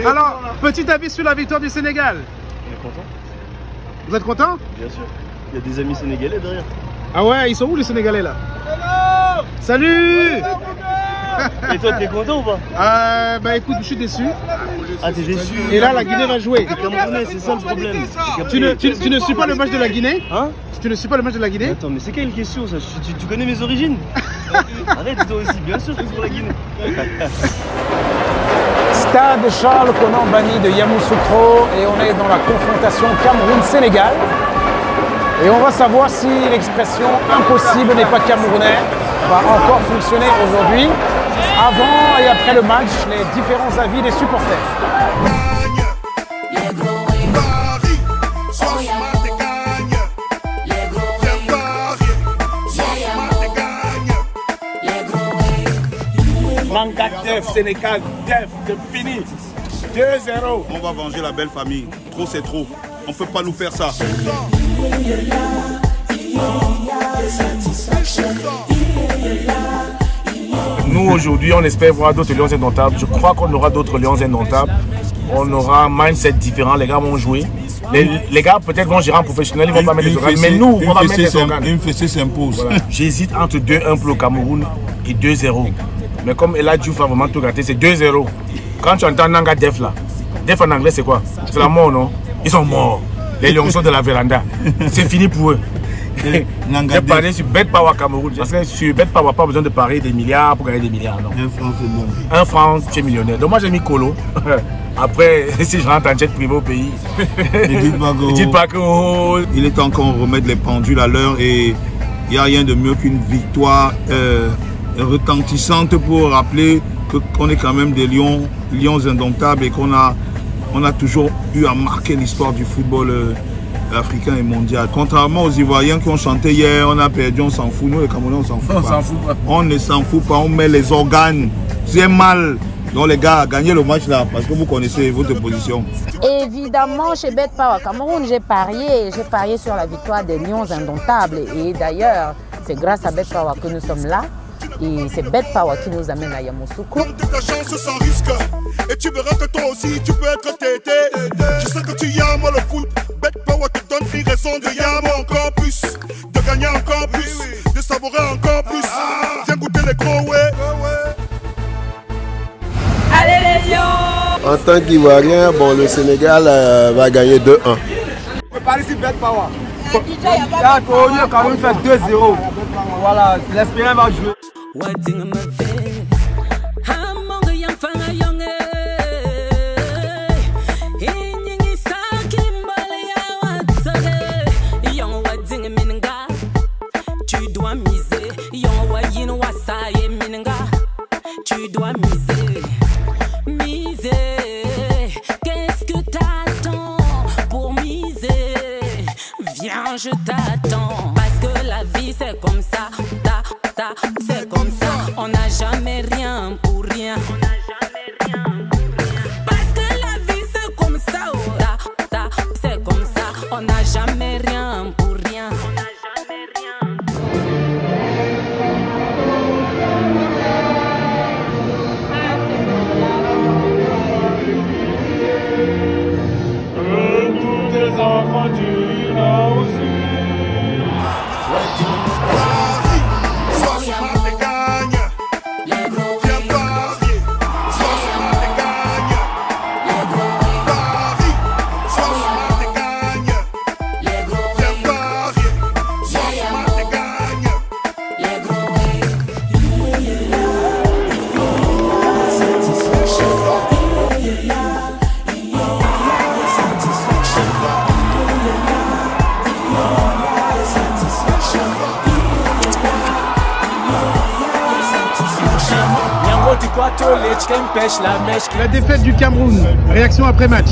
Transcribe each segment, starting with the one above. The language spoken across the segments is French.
Alors, petit avis sur la victoire du Sénégal. On est content. Vous êtes content? Bien sûr. Il y a des amis sénégalais derrière. Ah ouais, ils sont où les Sénégalais là? Salut! Et toi, t'es content ou pas? Bah écoute, je suis déçu. Ah, t'es déçu? Et là, la Guinée va jouer. T'es Camerounais, c'est ça le problème. Tu ne suis pas le match de la Guinée? Hein? Tu ne suis pas le match de la Guinée? Attends, mais c'est quelle question ça? Tu connais mes origines? Arrête toi aussi, bien sûr que c'est pour la Guinée. Stade Charles Konan Banny de Yamoussoukro et on est dans la confrontation Cameroun-Sénégal. Et on va savoir si l'expression impossible n'est pas camerounais va encore fonctionner aujourd'hui. Avant et après le match, les différents avis des supporters. Manga def, Sénégal def, c'est fini. 2-0. On va venger la belle famille. Trop c'est trop. On peut pas nous faire ça. Nous aujourd'hui, on espère voir d'autres Lions indomptables. Je crois qu'on aura d'autres Lions indomptables. On aura un mindset différent. Les gars vont jouer. Les gars peut-être vont gérer en professionnel, ils vont pas mettre les organes. Mais nous, on va mettre les organes. Une fessée s'impose. Voilà. J'hésite entre 2-1 pour le Cameroun et 2-0. Mais comme Ella Diouf a vraiment tout gâté, c'est 2-0. Quand tu entends Nanga Def là, Def en anglais c'est quoi? C'est la mort, non? Ils sont morts. Les lions sont de la véranda. C'est fini pour eux. J'ai parlé sur Bet Power Cameroun. Parce que sur Bet Power, pas besoin de parier des milliards pour gagner des milliards. Non. 1 franc, c'est bon. 1 franc, tu es millionnaire. Donc moi j'ai mis Colo. Après, si je rentre en jet privé au pays, dites pas que il est temps qu'on remette les pendules à l'heure et il n'y a rien de mieux qu'une victoire retentissante pour rappeler qu'on est quand même des lions indomptables et qu'on a toujours eu à marquer l'histoire du football africain et mondial. Contrairement aux Ivoiriens qui ont chanté hier, on a perdu, on s'en fout. Nous les Camerounais, on s'en fout pas. On ne s'en fout pas, on met les organes. C'est mal. Donc les gars, gagnez le match là parce que vous connaissez votre position. Évidemment, chez Bet Power Cameroun, j'ai parié sur la victoire des Lions indomptables. Et d'ailleurs, c'est grâce à Bet Power que nous sommes là. Et c'est Bet Power qui nous amène à Yamoussoukro. Ta chance sans risque. Et tu verras que toi aussi tu peux être tété. Je sais que tu yames le foot. Bet Power te donne des raisons de yamer encore plus. De gagner encore plus. De savourer encore plus. Viens goûter les gros ouais. Allez les Lions! En tant qu'Ivoirien, bon, le Sénégal va gagner 2-1. Je parle ici Bet Power. Là, on a quand même fait 2-0. Voilà, l'espérance va jouer. Tu dois miser, tu dois miser, miser. Qu'est-ce que t'attends pour miser? Viens, je t'attends. Parce que la vie c'est comme ça, c'est comme ça. On n'a jamais rien pour rien. Parce que la vie c'est comme ça, c'est comme ça. On n'a jamais rien pour rien. tous les enfants du Nord au Sud. La défaite du Cameroun, réaction après match.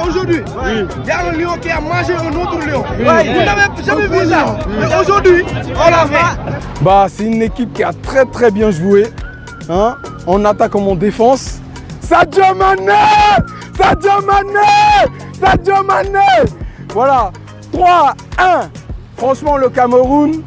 Aujourd'hui, il y a un lion qui a mangé un autre lion. Vous n'avez jamais vu ça. Mais aujourd'hui, on l'a fait. Bah, c'est une équipe qui a très bien joué. Hein? En attaque comme en défense. Sadio Mané! Sadio Mané! Sadio Mané! Voilà, 3-1. Franchement, le Cameroun,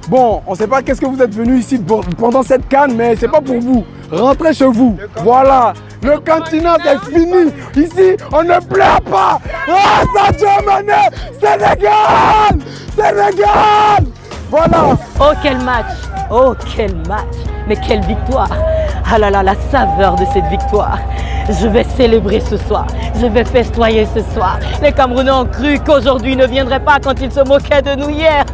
bon, on ne sait pas qu'est-ce que vous êtes venus ici pendant cette CAN, mais c'est pas pour vous. Rentrez chez vous. Voilà, Le continent, c'est fini. Ici, on ne pleure pas. Ah, Sadio Mané, Sénégal! Sénégal! Voilà. Oh, quel match! Oh, quel match! Mais quelle victoire! Ah là là, la saveur de cette victoire! Je vais célébrer ce soir, je vais festoyer ce soir. Les Camerounais ont cru qu'aujourd'hui ne viendrait pas quand ils se moquaient de nous hier.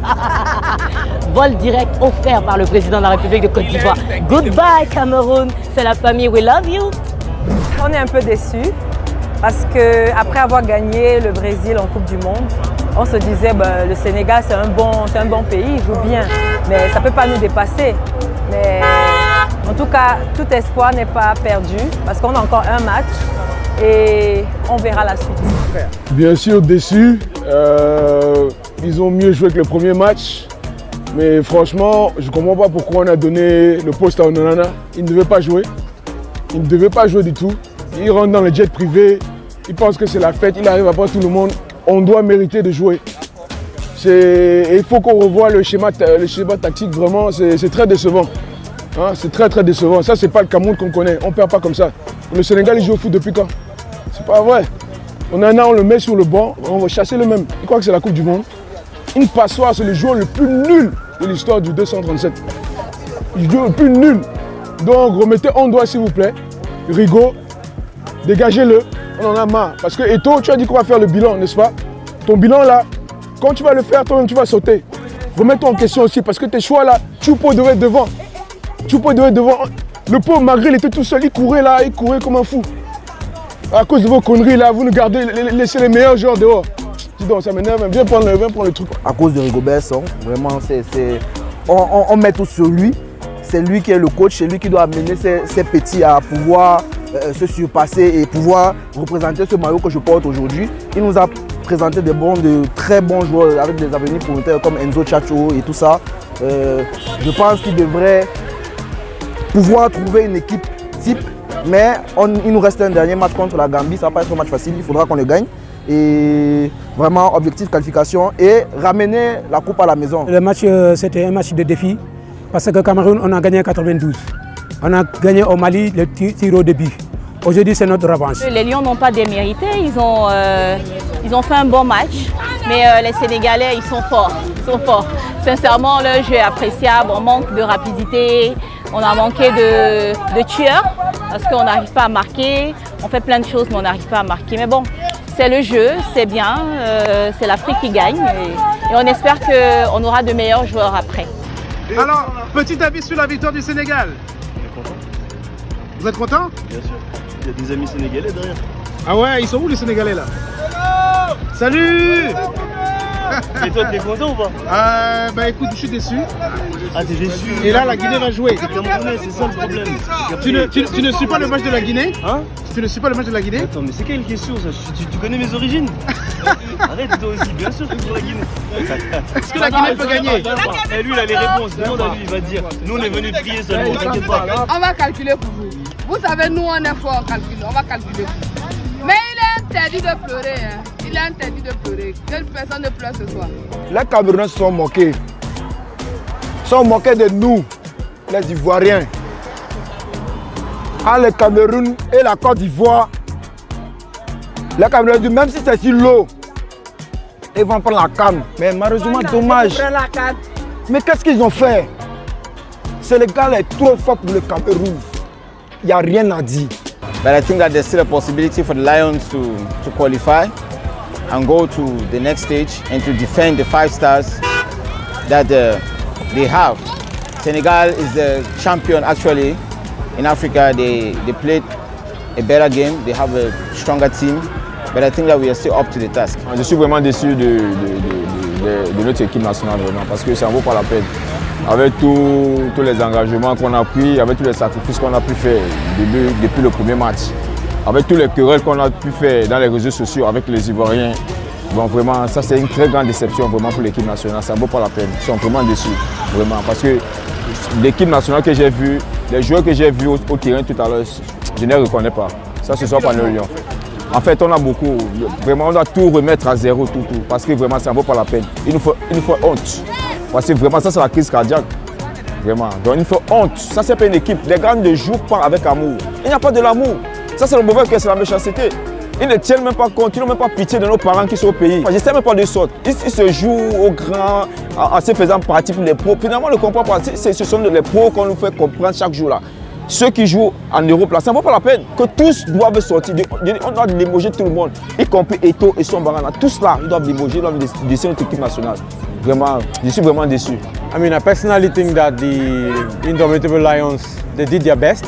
Vol direct offert par le président de la République de Côte d'Ivoire. Goodbye Cameroun, c'est la famille, we love you. On est un peu déçus parce qu'après avoir gagné le Brésil en Coupe du Monde, on se disait le Sénégal c'est un bon pays, il joue bien, mais ça ne peut pas nous dépasser. Mais en tout cas, tout espoir n'est pas perdu parce qu'on a encore un match et on verra la suite. Bien sûr déçus, ils ont mieux joué que le premier match, mais franchement, je ne comprends pas pourquoi on a donné le poste à Onana. Il ne devait pas jouer, il ne devait pas jouer du tout. Il rentre dans le jet privé, il pense que c'est la fête, il arrive après tout le monde. On doit mériter de jouer. Il faut qu'on revoie le schéma tactique, vraiment, c'est très décevant. Hein, c'est très décevant. Ça, c'est pas le Cameroun qu'on connaît, on ne perd pas comme ça. Le Sénégal, il joue au foot depuis quand? C'est pas vrai. On le met sur le banc, on va chasser le même. Il croit que c'est la Coupe du Monde. Une passoire, c'est le joueur le plus nul de l'histoire du 237. Le joueur le plus nul. Donc, remettez en doigt, s'il vous plaît. Rigaud, dégagez-le. On en a marre. Parce que Eto'o, tu as dit qu'on va faire le bilan, n'est-ce pas? Ton bilan là, quand tu vas le faire, toi-même tu vas sauter. Remets-toi en question aussi, parce que tes choix là, Choupo devait être devant. Choupo devait être devant. Le pauvre Magré, il était tout seul, il courait là, il courait comme un fou. À cause de vos conneries là, vous nous gardez, laissez les meilleurs joueurs dehors. Dis donc, ça m'énerve, viens prendre le truc. À cause de Rigobert Song, vraiment, on met tout sur lui. C'est lui qui est le coach, c'est lui qui doit amener ses petits à pouvoir se surpasser et pouvoir représenter ce maillot que je porte aujourd'hui. Il nous a présenté de très bons joueurs avec des avenirs prometteurs comme Enzo Chacho et tout ça. Je pense qu'il devrait pouvoir trouver une équipe type, mais il nous reste un dernier match contre la Gambie, ça va pas être un match facile, il faudra qu'on le gagne. Et vraiment, objectif qualification et ramener la coupe à la maison. Le match, c'était un match de défi. Parce que Cameroun, on a gagné en 92. On a gagné au Mali le tir au début. Aujourd'hui, c'est notre revanche. Les Lions n'ont pas démérité, ils ont fait un bon match. Mais les Sénégalais, ils sont forts. Sincèrement, le jeu est appréciable, on manque de rapidité, on a manqué de tueurs parce qu'on n'arrive pas à marquer. On fait plein de choses, mais on n'arrive pas à marquer. Mais bon, c'est le jeu, c'est bien, c'est l'Afrique qui gagne. Et on espère qu'on aura de meilleurs joueurs après. Alors, petit avis sur la victoire du Sénégal. On est content. Vous êtes content? Bien sûr. Il y a des amis sénégalais derrière. Ah ouais, ils sont où les Sénégalais là? Salut! Et toi, t'es content ou pas? Bah écoute, je suis déçu. Ah, t'es déçu? Et là, la Guinée va jouer. C'est Camerounais, c'est ça le problème. Tu ne suis pas le match de la Guinée? Hein? Tu ne suis pas le match de la Guinée? Attends, mais c'est quelle question ça? Tu connais mes origines? Arrête toi aussi, bien sûr que pour la Guinée. Est-ce que la Guinée peut gagner? Et lui, il a les réponses. Demande à lui, il va dire. Nous, on est venu prier seulement, t'inquiète pas. On va calculer pour vous. Vous savez, nous, on est fort en calcul. On va calculer pour vous. Mais il est interdit de pleurer. Hein. Il est interdit de pleurer. Quelle personne ne pleure ce soir? Les Camerounais se sont moqués. Ils sont moqués de nous, les Ivoiriens. Ah, le Cameroun et la Côte d'Ivoire, les Camerounais disent même si c'est sur l'eau, ils vont prendre la canne. Mais malheureusement, dommage. Mais qu'est-ce qu'ils ont fait? Le Sénégal est trop fort pour le Cameroun. Il n'y a rien à dire. But I think that there's still a possibility for the Lions to qualify and go to the next stage and to defend the 5 stars that they have. Senegal is the champion actually in Africa. They played a better game, they have a stronger team, but I think that we are still up to the task. Je suis vraiment déçu de notre équipe nationale vraiment, parce que ça ne vaut pas la peine. Avec tous les engagements qu'on a pris, avec tous les sacrifices qu'on a pu faire depuis le premier match, avec tous les querelles qu'on a pu faire dans les réseaux sociaux avec les Ivoiriens, bon, vraiment, ça c'est une très grande déception vraiment pour l'équipe nationale. Ça ne vaut pas la peine. Ils sont vraiment déçus, vraiment, parce que l'équipe nationale que j'ai vue, les joueurs que j'ai vus au terrain tout à l'heure, je ne les reconnais pas. Ça, ce ne sont pas nos Lions. En fait, on a beaucoup, vraiment, on doit tout remettre à zéro, tout, parce que vraiment, ça ne vaut pas la peine. Il nous faut honte. Parce que vraiment, ça c'est la crise cardiaque. Vraiment. Donc il nous faut honte. Ça c'est pas une équipe. Les gars ne jouent pas avec amour. Il n'y a pas de l'amour. Ça, c'est le mauvais cœur, c'est la méchanceté. Ils ne tiennent même pas compte, ils n'ont même pas pitié de nos parents qui sont au pays. Je ne sais même pas de sorte. Ils se jouent au grand en se faisant partie pour les pros. Finalement, on ne comprend pas. Ce sont les pros qu'on nous fait comprendre chaque jour là. Ceux qui jouent en Europe, là, ça ne vaut pas la peine. Que tous doivent sortir. On doit limoger tout le monde, y compris Eto'o et son Barana. Tous là, ils doivent limoger, ils doivent décider notre équipe nationale. Vraiment, je suis vraiment déçu. I mean, I personally think that the Indomitable Lions, they did their best.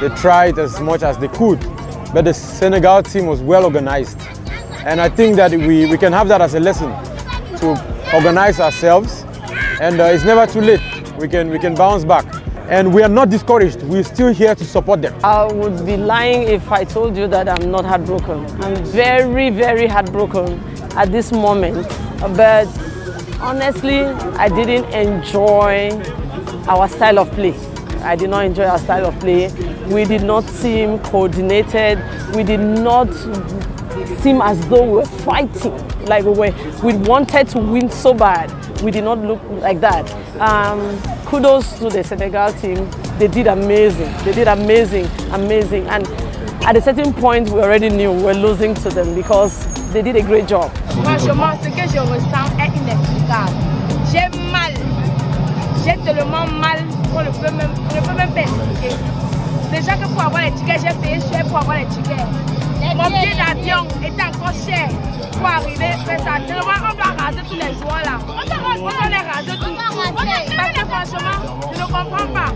They tried as much as they could. But the Senegal team was well organized. And I think that we can have that as a lesson to organize ourselves. And it's never too late. We can bounce back. And we are not discouraged. We're still here to support them. I would be lying if I told you that I'm not heartbroken. I'm very, very heartbroken at this moment. But honestly, I didn't enjoy our style of play. I did not enjoy our style of play. We did not seem coordinated. We did not seem as though we were fighting. Like we wanted to win so bad. We did not look like that. Kudos to the Senegal team. They did amazing. They did amazing. And at a certain point, we already knew we were losing to them because they did a great job. Franchement, ce que je ressens est inexplicable. J'ai mal. J'ai tellement mal qu'on ne peut même pas expliquer. Déjà que pour avoir les tickets, j'ai payé cher pour avoir les tickets. Mon billet d'avion était encore cher pour arriver. Tellement on doit raser tous les joueurs là. On doit les raser tous. Parce que franchement, je ne comprends pas.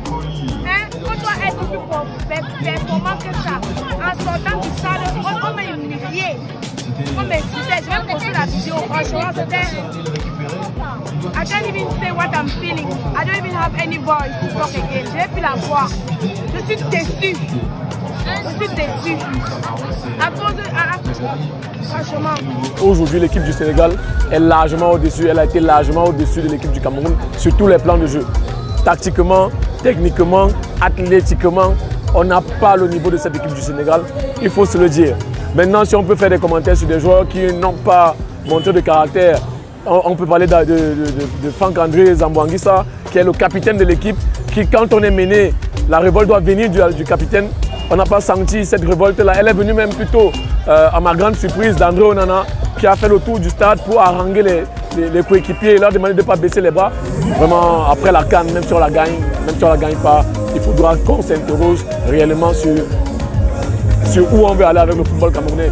Hein? On doit être plus performant que ça. En sortant du stade, on m'a humilié. On m'excitait. Je vais poster la vidéo. Franchement, c'était... I don't even say what I'm feeling. I don't even have any voice to talk again. J'ai plus la voix. Je suis déçue. Je suis déçue. À cause de... franchement. Aujourd'hui, l'équipe du Sénégal est largement au-dessus. Elle a été largement au-dessus de l'équipe du Cameroun sur tous les plans de jeu. Tactiquement, techniquement, athlétiquement, on n'a pas le niveau de cette équipe du Sénégal. Il faut se le dire. Maintenant, si on peut faire des commentaires sur des joueurs qui n'ont pas montré de caractère, on peut parler de Franck-André Zambouanguissa, qui est le capitaine de l'équipe, qui quand on est mené, la révolte doit venir du capitaine. On n'a pas senti cette révolte-là. Elle est venue même plutôt, à ma grande surprise, d'André Onana, qui a fait le tour du stade pour haranguer les coéquipiers et leur demander de ne pas baisser les bras. Vraiment, après la CAN, même si on la gagne, même si on ne la gagne pas, il faudra qu'on s'interroge réellement sur où on veut aller avec le football camerounais.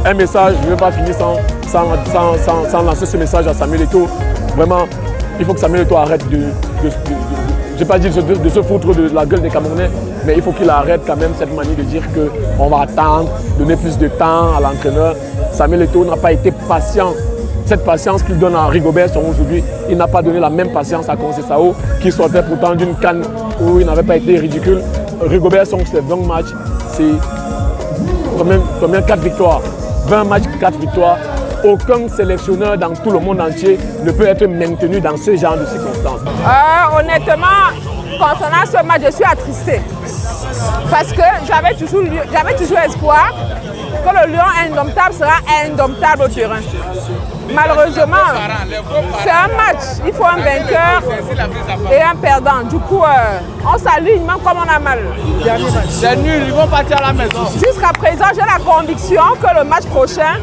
Un message, je ne vais pas finir sans lancer ce message à Samuel Eto'o. Vraiment, il faut que Samuel Eto'o arrête je ne vais pas dire de se foutre de la gueule des Camerounais, mais il faut qu'il arrête quand même cette manie de dire qu'on va attendre, donner plus de temps à l'entraîneur. Samuel Eto'o n'a pas été patient. Cette patience qu'il donne à Rigobert Song aujourd'hui, il n'a pas donné la même patience à Conceição, qui sortait pourtant d'une CAN où il n'avait pas été ridicule. Rigobert Song, c'est 20 matchs, c'est combien 4 victoires. 20 matchs, 4 victoires. Aucun sélectionneur dans tout le monde entier ne peut être maintenu dans ce genre de circonstances. Honnêtement, concernant ce match, je suis attristée. Parce que j'avais toujours espoir que le Lion indomptable sera indomptable au terrain. Malheureusement, c'est un match. Il faut un vainqueur et un perdant. Du coup, on s'aligne même comme on a mal. C'est nul, ils vont partir à la maison. Jusqu'à présent, j'ai la conviction que le match prochain,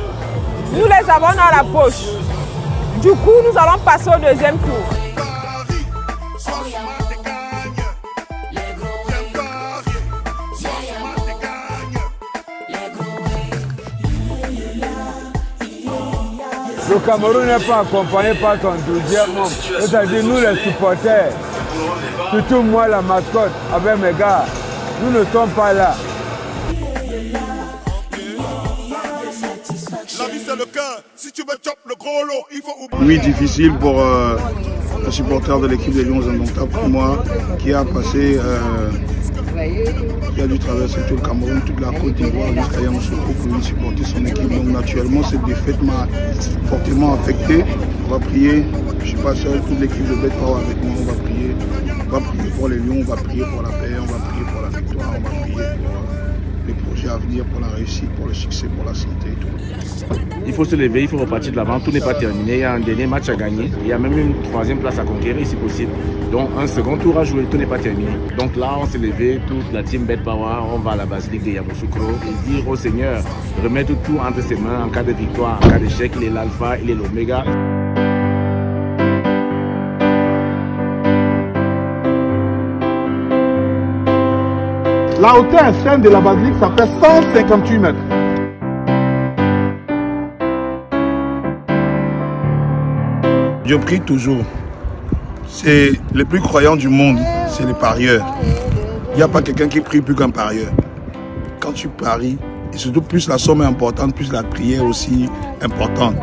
nous les avons dans la poche. Du coup, nous allons passer au deuxième tour. Le Cameroun n'est pas accompagné par son 12e homme. C'est-à-dire nous les supporters, surtout moi la mascotte avec mes gars, nous ne sommes pas là. La vie c'est le cœur, si tu veux chop le gros lot, il faut oublier. Oui, difficile pour un supporter de l'équipe des Lions Indomptables comme moi, qui a passé, qui a dû traverser tout le Cameroun, toute la Côte d'Ivoire jusqu'à Yamoussoukro pour venir supporter son équipe. Donc naturellement, cette défaite m'a fortement affecté. On va prier, je ne suis pas seul, toute l'équipe de Bet Power avec moi, on va prier. On va prier pour les Lions, on va prier pour la paix, on va prier pour la victoire, on va prier pour les projets. projets à venir pour la réussite, pour le succès, pour la santé et tout. Il faut se lever, il faut repartir de l'avant, tout n'est pas terminé, il y a un dernier match à gagner, il y a même une 3e place à conquérir si possible. Donc un second tour à jouer, tout n'est pas terminé. Donc là on s'est levé, toute la team Bet Power, on va à la basilique de Yamoussoukro et dire au Seigneur, remettre tout entre ses mains en cas de victoire, en cas d'échec, il est l'alpha, il est l'oméga. La hauteur extrême de la basilique, ça fait 158 mètres. Je prie toujours. C'est les plus croyants du monde, c'est les parieurs. Il n'y a pas quelqu'un qui prie plus qu'un parieur. Quand tu paries, et surtout plus la somme est importante, plus la prière est aussi importante.